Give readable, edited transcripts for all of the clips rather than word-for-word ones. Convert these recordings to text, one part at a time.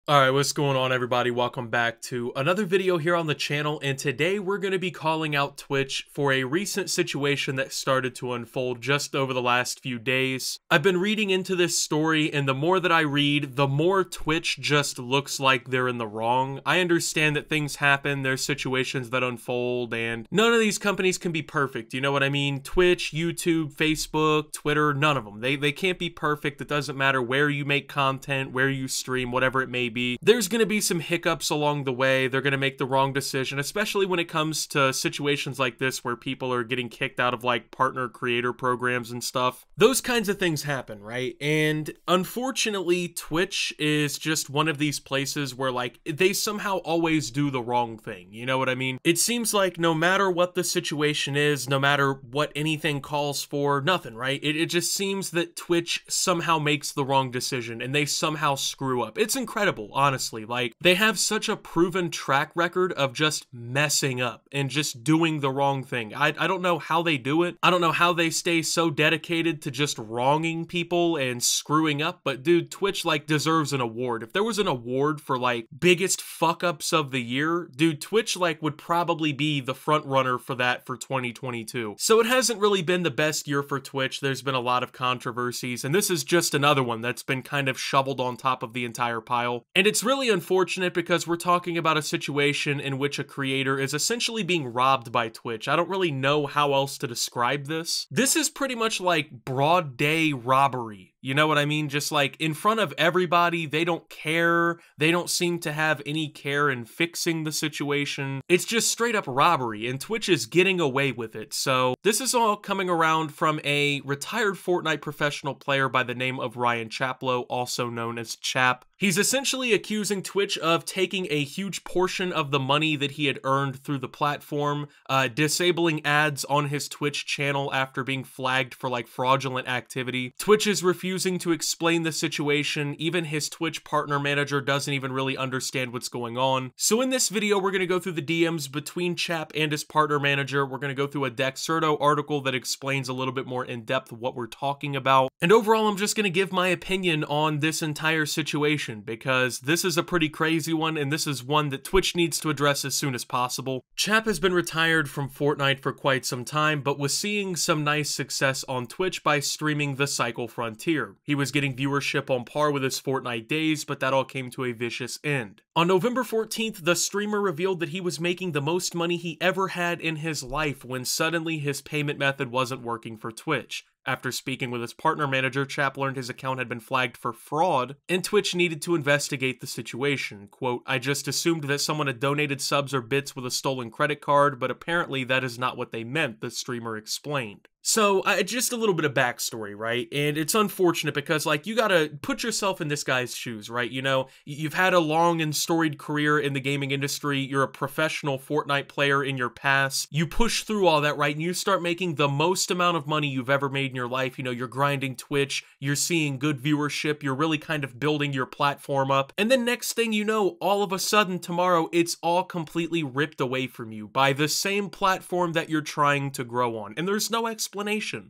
Alright, what's going on everybody? Welcome back to another video here on the channel, and today we're going to be calling out Twitch for a recent situation that started to unfold just over the last few days. I've been reading into this story, and the more that I read, the more Twitch just looks like they're in the wrong. I understand that things happen, there's situations that unfold, and none of these companies can be perfect, you know what I mean? Twitch, YouTube, Facebook, Twitter, none of them. They can't be perfect. It doesn't matter where you make content, where you stream, whatever it may be. There's going to be some hiccups along the way. They're going to make the wrong decision, especially when it comes to situations like this where people are getting kicked out of like partner creator programs and stuff. Those kinds of things happen, right? And unfortunately, Twitch is just one of these places where like they somehow always do the wrong thing. You know what I mean? It seems like no matter what the situation is, no matter what anything calls for, nothing, right? It just seems that Twitch somehow makes the wrong decision and they somehow screw up. It's incredible. Honestly, like they have such a proven track record of just messing up and just doing the wrong thing. I don't know how they do it. I don't know how they stay so dedicated to just wronging people and screwing up, but dude, Twitch like deserves an award. If there was an award for like biggest fuck ups of the year, dude, Twitch like would probably be the front runner for that for 2022. So it hasn't really been the best year for Twitch. There's been a lot of controversies, and this is just another one that's been kind of shoveled on top of the entire pile. And it's really unfortunate because we're talking about a situation in which a creator is essentially being robbed by Twitch. I don't really know how else to describe this. This is pretty much like broad day robbery. You know what I mean? Just like in front of everybody, they don't care. They don't seem to have any care in fixing the situation. It's just straight up robbery, and Twitch is getting away with it. So this is all coming around from a retired Fortnite professional player by the name of Chap, also known as Chap. He's essentially accusing Twitch of taking a huge portion of the money that he had earned through the platform, disabling ads on his Twitch channel after being flagged for like fraudulent activity. Twitch is refusing to explain the situation. Even his Twitch partner manager doesn't even really understand what's going on. So in this video, we're going to go through the DMs between Chap and his partner manager. We're going to go through a Dexerto article that explains a little bit more in depth what we're talking about. And overall, I'm just going to give my opinion on this entire situation, because this is a pretty crazy one, and this is one that Twitch needs to address as soon as possible. Chap has been retired from Fortnite for quite some time, but was seeing some nice success on Twitch by streaming The Cycle Frontier. He was getting viewership on par with his Fortnite days, but that all came to a vicious end. On November 14th, the streamer revealed that he was making the most money he ever had in his life when suddenly his payment method wasn't working for Twitch. After speaking with his partner manager, Chap learned his account had been flagged for fraud, and Twitch needed to investigate the situation. Quote, "I just assumed that someone had donated subs or bits with a stolen credit card, but apparently that is not what they meant," the streamer explained. So, just a little bit of backstory, right? And it's unfortunate because, like, you gotta put yourself in this guy's shoes, right? You know, you've had a long and storied career in the gaming industry. You're a professional Fortnite player in your past. You push through all that, right? And you start making the most amount of money you've ever made in your life. You know, you're grinding Twitch, you're seeing good viewership, you're really kind of building your platform up. And then next thing you know, all of a sudden tomorrow, it's all completely ripped away from you by the same platform that you're trying to grow on. And there's no explanation.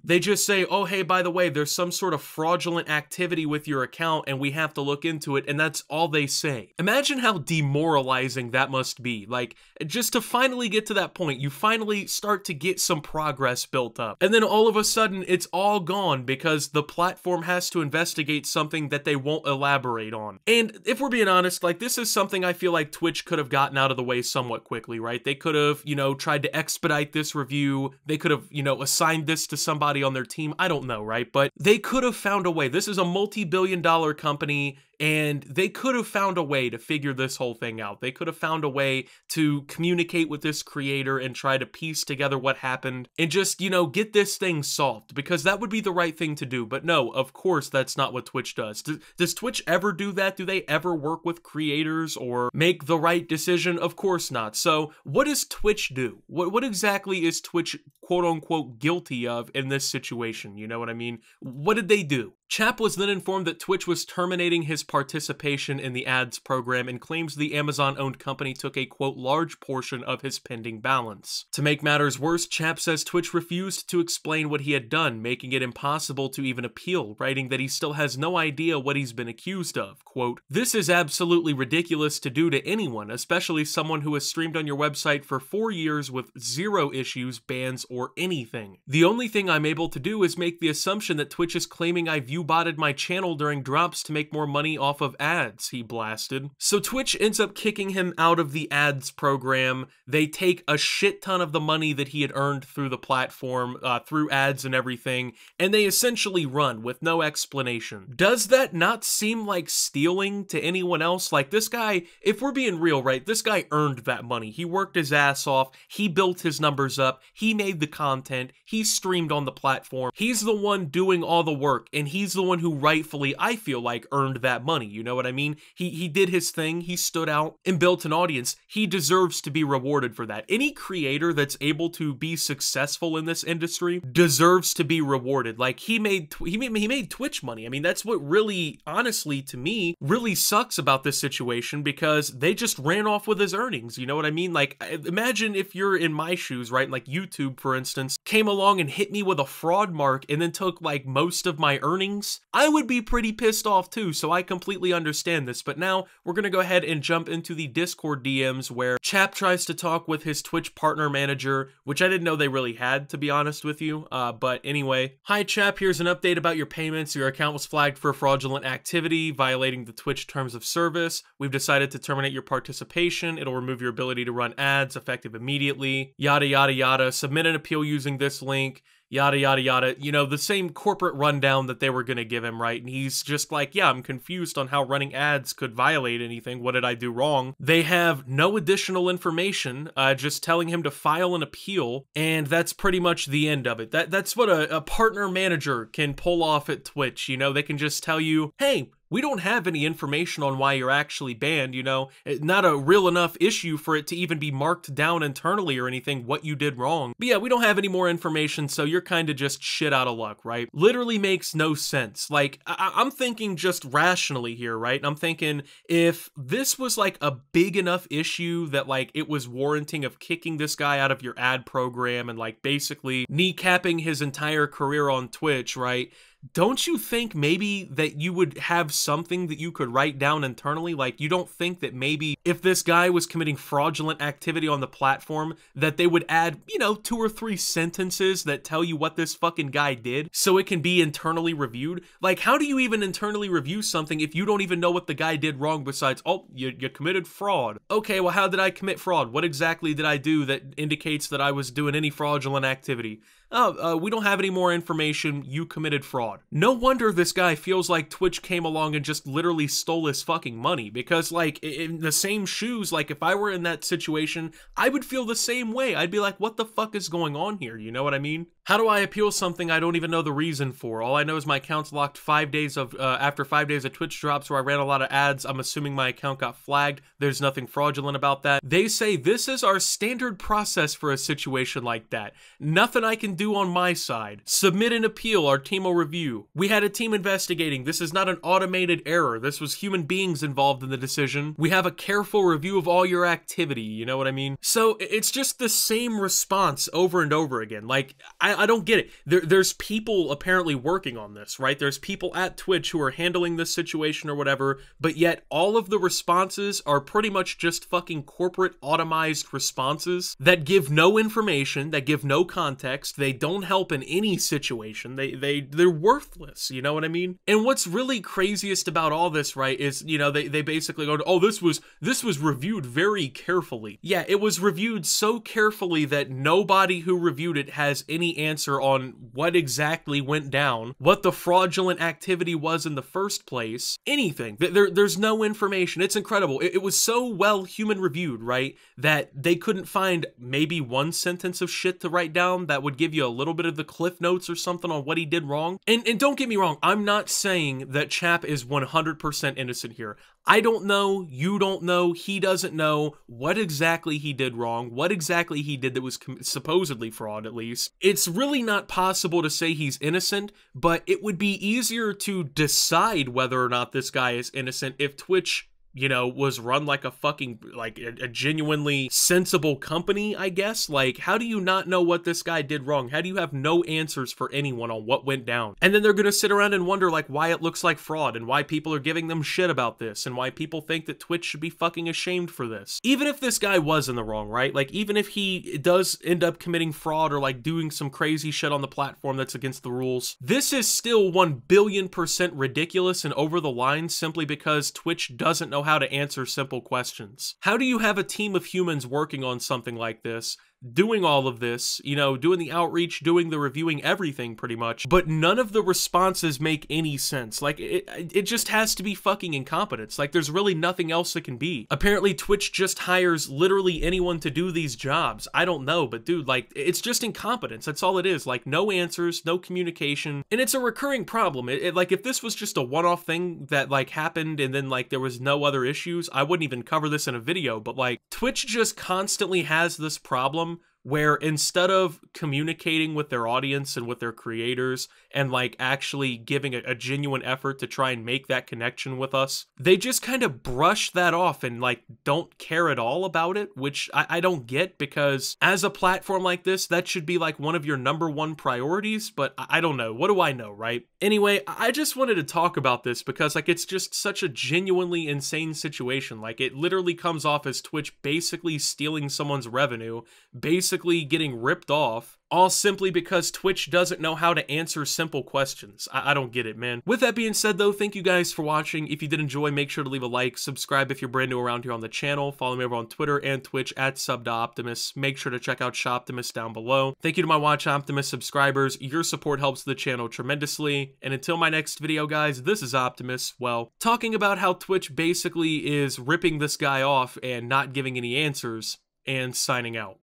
They just say, oh, hey, by the way, there's some sort of fraudulent activity with your account and we have to look into it, and that's all they say. Imagine how demoralizing that must be. Like, just to finally get to that point, you finally start to get some progress built up, and then all of a sudden it's all gone because the platform has to investigate something that they won't elaborate on. And if we're being honest, like, this is something I feel like Twitch could have gotten out of the way somewhat quickly, right? They could have, you know, tried to expedite this review. They could have, you know, assigned this to somebody on their team. I don't know, right? But they could have found a way. This is a multi-billion-dollar company, and they could have found a way to figure this whole thing out. They could have found a way to communicate with this creator and try to piece together what happened and just, you know, get this thing solved, because that would be the right thing to do. But no, of course, that's not what Twitch does. Does Twitch ever do that? Do they ever work with creators or make the right decision? Of course not. So what does Twitch do? What exactly is Twitch quote unquote guilty of in this situation? You know what I mean? What did they do? Chap was then informed that Twitch was terminating his participation in the ads program and claims the Amazon-owned company took a, quote, large portion of his pending balance. To make matters worse, Chap says Twitch refused to explain what he had done, making it impossible to even appeal, writing that he still has no idea what he's been accused of. Quote, "This is absolutely ridiculous to do to anyone, especially someone who has streamed on your website for 4 years with 0 issues, bans, or anything. The only thing I'm able to do is make the assumption that Twitch is claiming I view-botted my channel during drops to make more money off of ads," he blasted. So Twitch ends up kicking him out of the ads program. They take a shit ton of the money that he had earned through the platform, through ads and everything, and they essentially run with no explanation. Does that not seem like stealing to anyone else? Like, this guy, if we're being real, right, this guy earned that money. He worked his ass off, he built his numbers up, he made the content, he streamed on the platform, he's the one doing all the work, and he's the one who rightfully, I feel like, earned that money, you know what I mean? He did his thing, he stood out and built an audience. He deserves to be rewarded for that. Any creator that's able to be successful in this industry deserves to be rewarded. Like, he made Twitch money. I mean, that's what really, honestly, to me, really sucks about this situation, because they just ran off with his earnings, you know what I mean? Like, imagine if you're in my shoes, right? Like, YouTube, for instance, came along and hit me with a fraud mark and then took, like, most of my earnings. I would be pretty pissed off too, so I completely understand this. But now we're gonna go ahead and jump into the Discord DMs where Chap tries to talk with his Twitch partner manager, which I didn't know they really had, to be honest with you. But anyway, "Hi Chap, here's an update about your payments. Your account was flagged for fraudulent activity, violating the Twitch terms of service. We've decided to terminate your participation. It'll remove your ability to run ads effective immediately. Yada, yada, yada. Submit an appeal using this link. Yada, yada, yada." You know, the same corporate rundown that they were going to give him, right? And he's just like, yeah, I'm confused on how running ads could violate anything. What did I do wrong? They have no additional information, just telling him to file an appeal, and that's pretty much the end of it. That's what a partner manager can pull off at Twitch, you know? They can just tell you, hey, we don't have any information on why you're actually banned, you know? Not a real enough issue for it to even be marked down internally or anything, what you did wrong. But yeah, we don't have any more information, so you're kind of just shit out of luck, right? Literally makes no sense. Like, I'm thinking just rationally here, right? I'm thinking if this was like a big enough issue that like it was warranting of kicking this guy out of your ad program and like basically kneecapping his entire career on Twitch, right? Don't you think maybe that you would have something that you could write down internally? Like, you don't think that maybe if this guy was committing fraudulent activity on the platform, that they would add, you know, 2 or 3 sentences that tell you what this fucking guy did so it can be internally reviewed? Like, how do you even internally review something if you don't even know what the guy did wrong besides, oh, you committed fraud? Okay, well, how did I commit fraud? What exactly did I do that indicates that I was doing any fraudulent activity? Oh, we don't have any more information. You committed fraud. No wonder this guy feels like Twitch came along and just literally stole his fucking money, because like in the same shoes, like if I were in that situation, I would feel the same way. I'd be like, what the fuck is going on here? You know what I mean? How do I appeal something I don't even know the reason for? All I know is my account's locked 5 days of, after 5 days of Twitch drops where I ran a lot of ads. I'm assuming my account got flagged. There's nothing fraudulent about that. They say this is our standard process for a situation like that. Nothing I can do on my side. Submit an appeal, our team will review. We had a team investigating. This is not an automated error. This was human beings involved in the decision. We have a careful review of all your activity, you know what I mean? So it's just the same response over and over again. Like, I don't get it. There's people apparently working on this, right? There's people at Twitch who are handling this situation or whatever, but yet all of the responses are pretty much just fucking corporate automized responses that give no information, that give no context. They don't help in any situation. They're worthless, you know what I mean? And what's really craziest about all this, right, is, you know, they basically go, oh, this was reviewed very carefully. Yeah, it was reviewed so carefully that nobody who reviewed it has any answer on what exactly went down, what the fraudulent activity was in the first place, anything. There's no information. It's incredible. It was so well human reviewed, right, that they couldn't find maybe one sentence of shit to write down that would give you you a little bit of the cliff notes or something on what he did wrong. And don't get me wrong, I'm not saying that Chap is 100% innocent here. I don't know, you don't know, he doesn't know what exactly he did wrong, what exactly he did that was supposedly fraud, at least. It's really not possible to say he's innocent, but it would be easier to decide whether or not this guy is innocent if Twitch, you know, was run like a fucking, like, a genuinely sensible company, I guess. Like, how do you not know what this guy did wrong? How do you have no answers for anyone on what went down? And then they're gonna sit around and wonder, like, why it looks like fraud, and why people are giving them shit about this, and why people think that Twitch should be fucking ashamed for this. Even if this guy was in the wrong, right? Like, even if he does end up committing fraud or, like, doing some crazy shit on the platform that's against the rules, this is still 1,000,000,000% ridiculous and over the line simply because Twitch doesn't know how to answer simple questions. How do you have a team of humans working on something like this, doing all of this, you know, doing the outreach, doing the reviewing, everything pretty much, but none of the responses make any sense? Like, it just has to be fucking incompetence. Like, there's really nothing else it can be. Apparently, Twitch just hires literally anyone to do these jobs. I don't know, but dude, like, it's just incompetence. That's all it is. Like, no answers, no communication, and it's a recurring problem. Like, if this was just a one-off thing that, like, happened and then, like, there was no other issues, I wouldn't even cover this in a video, but, like, Twitch just constantly has this problem where instead of communicating with their audience and with their creators and like actually giving a genuine effort to try and make that connection with us, they just kind of brush that off and like don't care at all about it, which I don't get, because as a platform like this, that should be like one of your #1 priorities, but I don't know. What do I know, right? Anyway, I just wanted to talk about this because like it's just such a genuinely insane situation. Like, it literally comes off as Twitch basically stealing someone's revenue, basically getting ripped off, all simply because Twitch doesn't know how to answer simple questions. I don't get it, man. With that being said, though, thank you guys for watching. If you did enjoy, make sure to leave a like, subscribe if you're brand new around here on the channel, follow me over on Twitter and Twitch at @subtooptimus. Make sure to check out Shoptimus down below. Thank you to my Watch Optimus subscribers. Your support helps the channel tremendously. And until my next video, guys, this is Optimus, well, talking about how Twitch basically is ripping this guy off and not giving any answers, and signing out.